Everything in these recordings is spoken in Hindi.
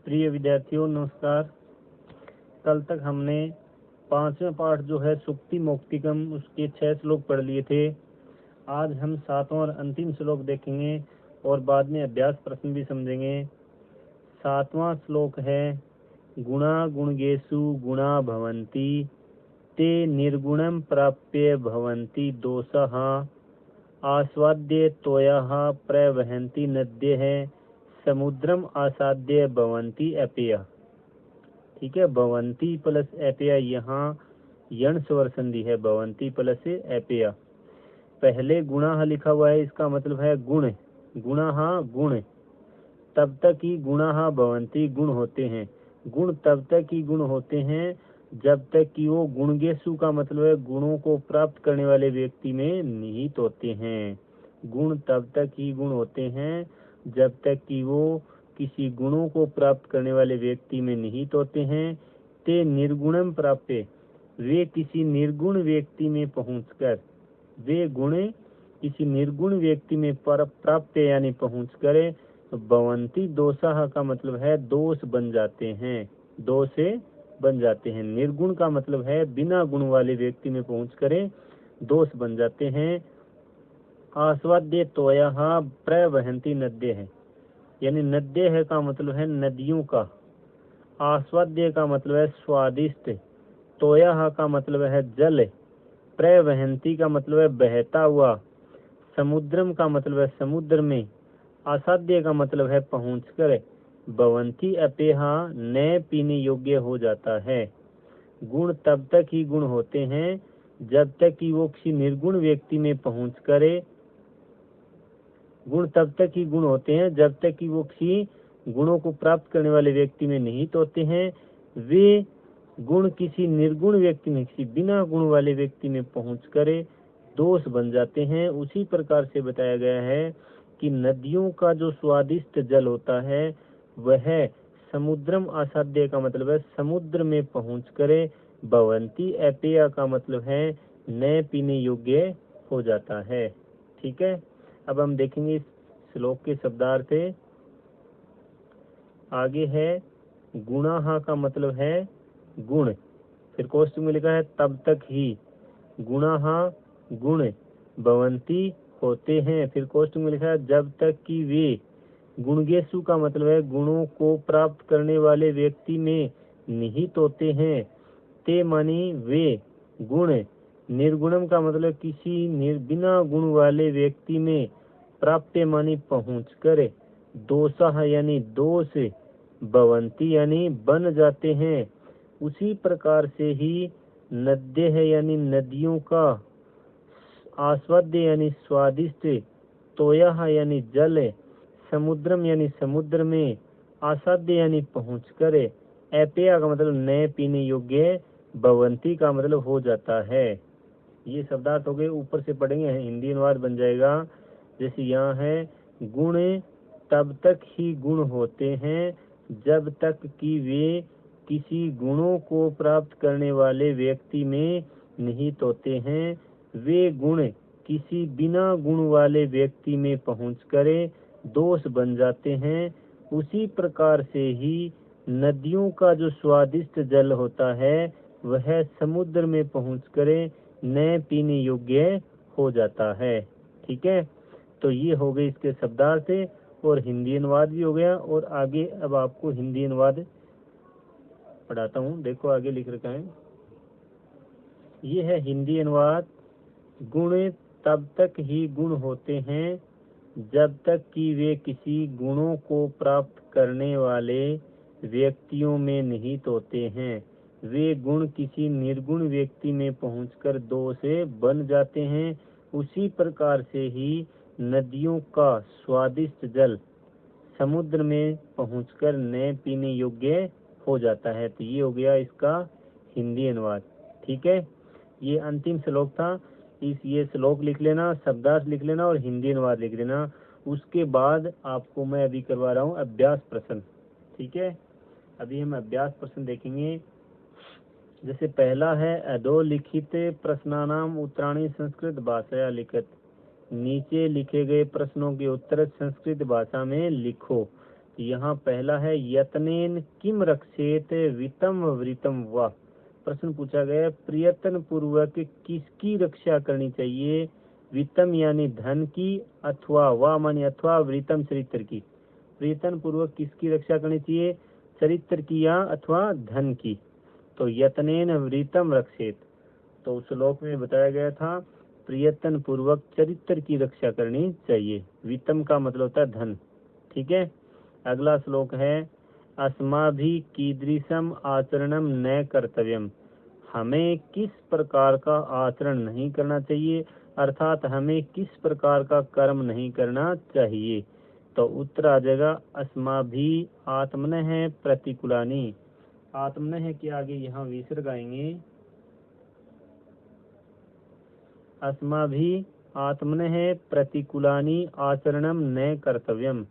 प्रिय विद्यार्थियों नमस्कार। कल तक हमने 5वें पाठ जो है सुक्ति मोक्तिकम उसके 6 श्लोक पढ़ लिए थे। आज हम 7वां और अंतिम श्लोक देखेंगे और बाद में अभ्यास प्रश्न भी समझेंगे। 7वां श्लोक है गुणा गुणगेषु गुणा भवन्ति ते निर्गुणं प्राप्य भवन्ति दोषः आस्वाद्य त्वयः प्रवहन्ति नद्यः समुद्रम आसाद्य भवन्ति अपेय। ठीक है, भवन्ति प्लस अपेय यहाँ यण स्वर संधि है, भवन्ति प्लस अपेय। पहले गुणा लिखा हुआ है, इसका मतलब है गुण। गुणा गुण, तब तक ही गुणा भवन्ति गुण होते हैं। गुण तब तक ही गुण होते हैं जब तक कि वो गुणगेषु का मतलब है गुणों को प्राप्त करने वाले व्यक्ति में निहित होते हैं। गुण तब तक ही गुण होते हैं जब तक कि वो किसी गुणों को प्राप्त करने वाले व्यक्ति में निहित होते हैं। ते निर्गुणम प्राप्य, वे किसी निर्गुण व्यक्ति में पहुंचकर, वे गुण किसी निर्गुण व्यक्ति में प्राप्त यानी पहुंचकर भवन्ति दोषः का मतलब है दोष बन जाते हैं, दोष बन जाते हैं। निर्गुण का मतलब है बिना गुण वाले व्यक्ति में पहुंचकर दोष बन जाते हैं। आस्वाद्य त्वयः प्रवहन्ति नद्य है, यानी नद्य है का मतलब है नदियों का। आस्वाद्य का मतलब है स्वादिष्ट। त्वयः का मतलब है जल। प्रवहन्ति का मतलब है बहता हुआ। समुद्रम का मतलब है समुद्र में। आसाद्य का मतलब है पहुंचकर। भवन्ति अपेहा न पीने योग्य हो जाता है। गुण तब तक ही गुण होते हैं जब तक कि वो किसी निर्गुण व्यक्ति में पहुंच करे। गुण तब तक ही गुण होते हैं जब तक कि वो किसी गुणों को प्राप्त करने वाले व्यक्ति में निहित होते हैं। वे गुण किसी निर्गुण व्यक्ति में, किसी बिना गुण वाले व्यक्ति में पहुंच करे दोष बन जाते हैं। उसी प्रकार से बताया गया है कि नदियों का जो स्वादिष्ट जल होता है वह समुद्रम आसाद्य का मतलब है समुद्र में पहुंच करे भवन्ति अपेय का मतलब है न पीने योग्य हो जाता है। ठीक है, अब हम देखेंगे इस श्लोक के शब्दार्थ। आगे है गुणा का मतलब है गुण, फिर कोष्ठक में लिखा है तब तक ही। गुणा गुण भवन्ति होते हैं, फिर कोष्ठक में लिखा है जब तक कि वे। गुणगेषु का मतलब है गुणों को प्राप्त करने वाले व्यक्ति में निहित होते हैं। ते मानी वे गुण। निर्गुणम का मतलब किसी बिना गुण वाले व्यक्ति में प्राप्य मानी पहुंच करे। दोषः यानी दोष। भवन्ति यानी बन जाते हैं। उसी प्रकार से ही नद्य है यानी नदियों का। आस्वाद्य यानी स्वादिष्ट। तोयः यानी जल। समुद्रम यानी समुद्र में। आसाद्य यानी पहुंच करे। अपेय का मतलब नए पीने योग्य। भवन्ति का मतलब हो जाता है। ये शब्दार्थ हो गए, ऊपर से पढ़ेंगे हिंदी अनुवाद बन जाएगा। जैसे यहाँ है गुण तब तक ही गुण होते हैं जब तक कि वे किसी गुणों को प्राप्त करने वाले व्यक्ति में निहित होते हैं। वे गुण किसी बिना गुण वाले व्यक्ति में पहुंचकर दोष बन जाते हैं। उसी प्रकार से ही नदियों का जो स्वादिष्ट जल होता है वह समुद्र में पहुंचकर न पीने योग्य हो जाता है। ठीक है, तो ये हो गए इसके शब्दार्थ और हिंदी अनुवाद भी हो गया। और आगे अब आपको हिंदी अनुवाद पढ़ाता हूँ। देखो आगे लिख रखा है, ये है हिंदी अनुवाद। गुण तब तक ही गुण होते हैं जब तक कि वे किसी गुणों को प्राप्त करने वाले व्यक्तियों में निहित होते हैं। वे गुण किसी निर्गुण व्यक्ति में पहुंचकर दोष बन जाते हैं। उसी प्रकार से ही नदियों का स्वादिष्ट जल समुद्र में पहुंचकर न पीने योग्य हो जाता है। तो ये हो गया इसका हिंदी अनुवाद। ठीक है, ये अंतिम श्लोक था। ये श्लोक लिख लेना, शब्दार्थ लिख लेना और हिंदी अनुवाद लिख लेना। उसके बाद आपको मैं अभी करवा रहा हूँ अभ्यास प्रश्न। ठीक है, अभी हम अभ्यास प्रश्न देखेंगे। जैसे पहला है अधोलिखित प्रश्नानाम उत्तराणि संस्कृत भाषाया लिखित। नीचे लिखे गए प्रश्नों के उत्तर संस्कृत भाषा में लिखो। यहाँ पहला है यत्नेन किम रक्षेत वितम वृतम वा। प्रश्न पूछा गया प्रयत्न पूर्वक किसकी रक्षा करनी चाहिए, वितम यानी धन की, अथवा वा मानी अथवा वृतम चरित्र की। प्रयत्न पूर्वक किसकी रक्षा करनी चाहिए, चरित्र की या अथवा धन की। तो यत्नेन वृतम रक्षेत, तो उस श्लोक में बताया गया था प्रयत्न पूर्वक चरित्र की रक्षा करनी चाहिए। वितम का मतलब होता है धन। ठीक है, अगला श्लोक है अस्माभि कीदृशम आचरणम न कर्तव्यम। हमें किस प्रकार का आचरण नहीं करना चाहिए, अर्थात हमें किस प्रकार का कर्म नहीं करना चाहिए। तो उत्तर आ जाएगा अस्माभि आत्मनः प्रतिकूलानि। आत्मनः के आगे यहाँ विसर्ग आएंगे, अस्माभि आत्मनः प्रतिकूलानि आचरणम न कर्तव्यम।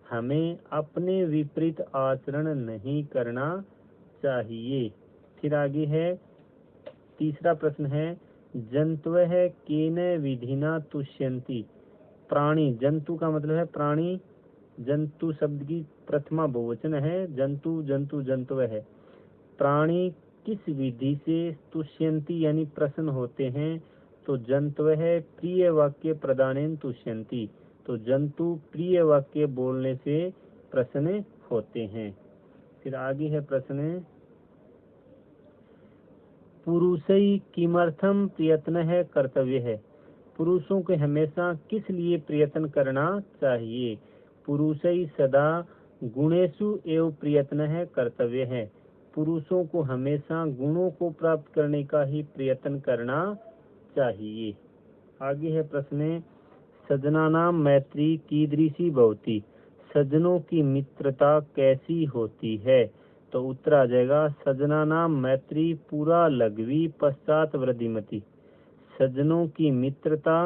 हमें अपने विपरीत आचरण नहीं करना चाहिए। फिर आगे है तीसरा प्रश्न है जंतवः केन विधिना तुष्यन्ति। प्राणी, जंतु का मतलब है प्राणी, जंतु शब्द की प्रथमा बहुवचन है, जंतु जंतु जंतव है। प्राणी किस विधि से तुष्यन्ति यानी प्रसन्न होते हैं, तो जंतवः प्रिय वाक्य प्रदानेन तुष्यन्ति। तो जंतु प्रिय वाक्य बोलने से प्रसन्न होते हैं। फिर आगे है प्रश्न पुरुषै किमर्थम प्रयत्न है कर्तव्य है। पुरुषों को हमेशा किस लिए प्रयत्न करना चाहिए, पुरुषै सदा गुणेषु एवं प्रयत्न है कर्तव्य है। पुरुषों को हमेशा गुणों को प्राप्त करने का ही प्रयत्न करना चाहिए। आगे है प्रश्न सजनानाम मैत्री कीदृशी भवति। सज्जनों की मित्रता कैसी होती है, तो उत्तर आ जाएगा सजनानाम मैत्री पूरा लघवी पश्चात वृद्धिमती। सज्जनों की मित्रता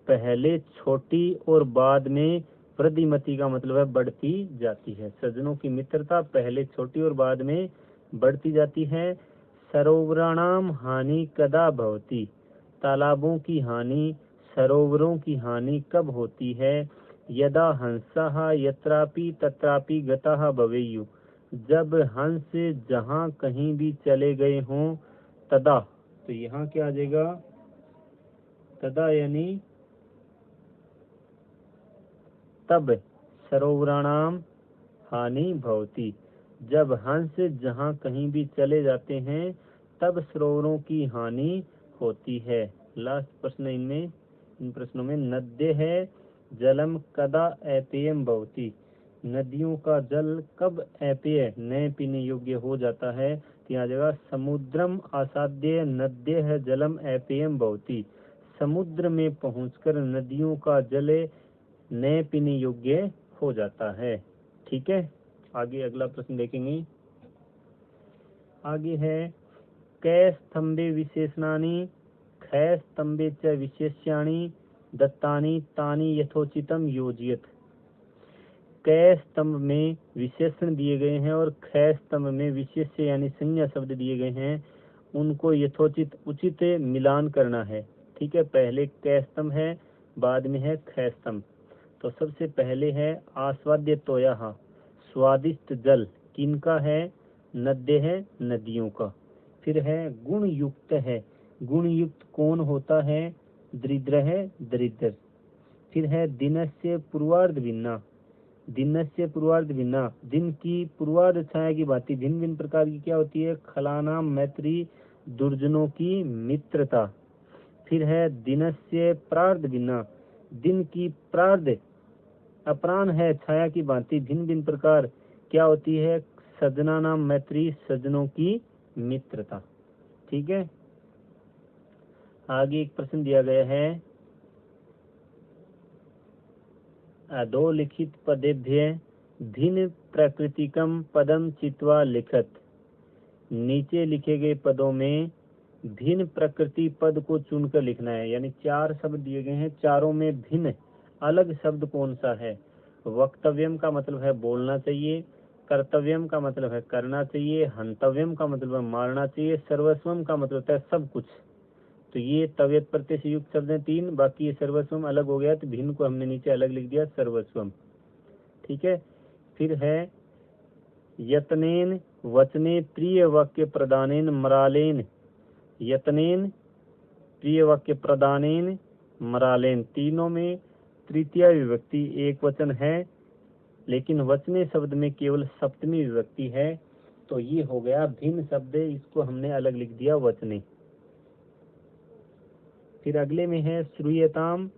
पहले छोटी और बाद में वृद्धिमती का मतलब है बढ़ती जाती है। सज्जनों की मित्रता पहले छोटी और बाद में बढ़ती जाती है। सरोवराणाम हानि कदा भवति। तालाबों की हानि, सरोवरों की हानि कब होती है, यदा हंसः यत्रापि तत्रापि गतः भवेयु। जब हंस जहाँ कहीं भी चले गए हों, तदा, तो यहाँ क्या आ जाएगा, तदा यानी तब, सरोवराणाम हानि भवति। जब हंस जहाँ कहीं भी चले जाते हैं तब सरोवरों की हानि होती है। लास्ट प्रश्न इनमें, इन प्रश्नों में नद्य है जलम कदा अपेयम भवति। नदियों का जल कब अपेय न पीने योग्य हो जाता है, तो यहाँ जगह समुद्रम आसाद्य नद्य है जलम अपेयम भवति। समुद्र में पहुंचकर नदियों का जल न पीने योग्य हो जाता है। ठीक है, आगे अगला प्रश्न देखेंगे। आगे है कै स्तंभे विशेषणानि खै स्तंभे च विशेष्याणि दत्तानि तानि यथोचितम योजयत। कै स्तंभ में विशेषण दिए गए हैं और खै स्तंभ में विशेष्य यानी संज्ञा शब्द दिए गए हैं, उनको यथोचित उचित मिलान करना है। ठीक है, पहले कै स्तंभ है, बाद में है खै स्तंभ। तो सबसे पहले है आस्वाद्य तोयः, स्वादिष्ट जल किनका है, नद्य है नदियों का। फिर है गुण युक्त है, गुण युक्त कौन होता है, दरिद्र है दरिद्र। फिर है दिनस्य पूर्वार्ध भिन्ना, दिनस्य पूर्वार्ध भिन्ना, दिन की पूर्वार्ध छाया की भांति भिन्न भिन्न प्रकार की क्या होती है, खलानाम मैत्री दुर्जनों की मित्रता। फिर है दिनस्य प्रार्ध भिन्ना, दिन की प्रार्ध अपराह्न है छाया की भांति भिन्न भिन्न प्रकार क्या होती है, सज्जना नाम मैत्री सज्जनों की मित्रता। ठीक है, आगे एक प्रश्न दिया गया है अधोलिखित पदेभ्य भिन्न प्राकृतिकम पदम चित्वा लिखत। नीचे लिखे गए पदों में भिन्न प्रकृति पद को चुनकर लिखना है। यानी 4 शब्द दिए गए हैं, चारों में भिन्न अलग शब्द कौन सा है। वक्तव्यम का मतलब है बोलना चाहिए, कर्तव्यम का मतलब है करना चाहिए, हंतव्यम का मतलब है मारना चाहिए, सर्वस्वम का मतलब है सब कुछ। तो ये तव्यत प्रत्यय से युक्त शब्द हैं 3, बाकी ये सर्वस्वम अलग हो गया, तो भिन्न को हमने नीचे अलग लिख दिया सर्वस्वम। ठीक है, फिर है यत्नेन वचने प्रिय वाक्य प्रदानेन मरालेन, यत्नेन प्रिय वाक्य प्रदानेन मरालेन, तीनों में तृतीय विभक्ति एक वचन है, लेकिन वचने शब्द में केवल सप्तमी विभक्ति है, तो ये हो गया भिन्न शब्द, इसको हमने अलग लिख दिया वचने। फिर अगले में है श्रूयताम,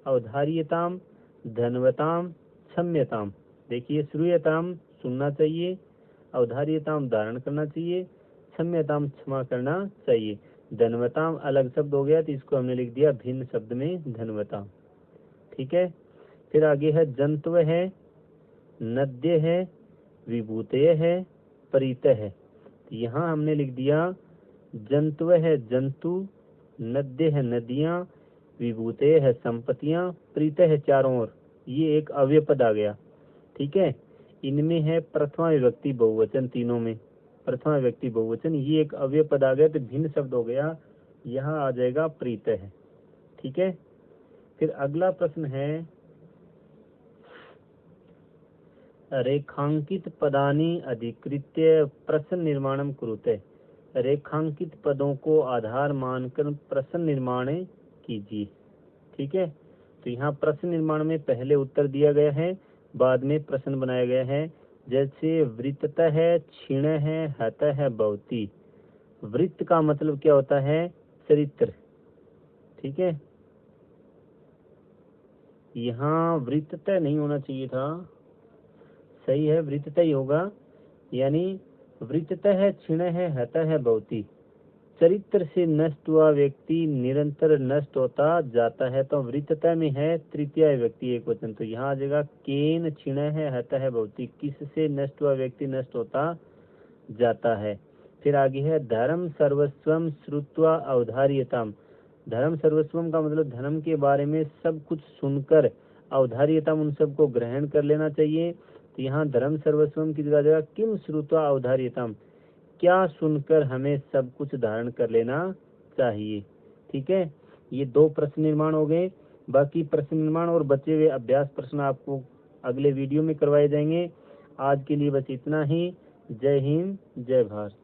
अवधार्यताम, धन्वताम, क्षम्यताम। देखिए श्रूयताम सुनना चाहिए, अवधार्यताम धारण करना चाहिए, क्षम्यताम क्षमा करना चाहिए। धन्वताम अलग शब्द हो गया, तो इसको हमने लिख दिया भिन्न शब्द में धन्वताम। ठीक है। फिर आगे है जंतव है, नद्य है, विभूतय है, परितय है। यहाँ हमने लिख दिया जंतव है जंतु, नद्य है नदियाँ, विभूतय है संपत्तियाँ, परितय है चारों ओर। ये एक अव्यय पद आ गया। ठीक है। इनमें है प्रथमा विभक्ति बहुवचन, तीनों में प्रथमा विभक्ति बहुवचन, ये एक अव्यय पद आ गया, तो भिन्न शब्द हो गया, यहाँ आ जाएगा परितय है। ठीक है। फिर अगला प्रश्न है रेखांकित पदानि अधिकृत्य प्रश्न निर्माणम कुरुते। रेखांकित पदों को आधार मानकर प्रश्न निर्माण कीजिए। ठीक है। तो यहाँ प्रश्न निर्माण में पहले उत्तर दिया गया है, बाद में प्रश्न बनाया गया है। जैसे वृत्त है, क्षीण है, हत है, भवती। वृत्त का मतलब क्या होता है? चरित्र। ठीक है। यहाँ वृत्त नहीं होना चाहिए था, सही है वृत्त ही होगा, यानी वृत्त है, क्षीण है, हत है, भवती। चरित्र से नष्ट हुआ व्यक्ति निरंतर नष्ट होता जाता है, तो वृत्त में है तृतीय व्यक्ति एक वचन, तो यहाँ आ जाएगा केन क्षीण है, हत है, भवती। किससे नष्ट हुआ व्यक्ति नष्ट होता जाता है। फिर आगे है धर्म सर्वस्वम श्रुत्वा अवधार्यताम। धर्म सर्वस्वम का मतलब धर्म के बारे में सब कुछ सुनकर अवधार्यताम उन सबको ग्रहण कर लेना चाहिए। तो यहाँ धर्म सर्वस्वम की जगह किम श्रुत्वा अवधार्यताम, क्या सुनकर हमें सब कुछ धारण कर लेना चाहिए। ठीक है। ये दो प्रश्न निर्माण हो गए। बाकी प्रश्न निर्माण और बचे हुए अभ्यास प्रश्न आपको अगले वीडियो में करवाए जाएंगे। आज के लिए बस इतना ही। जय हिंद, जय भारत।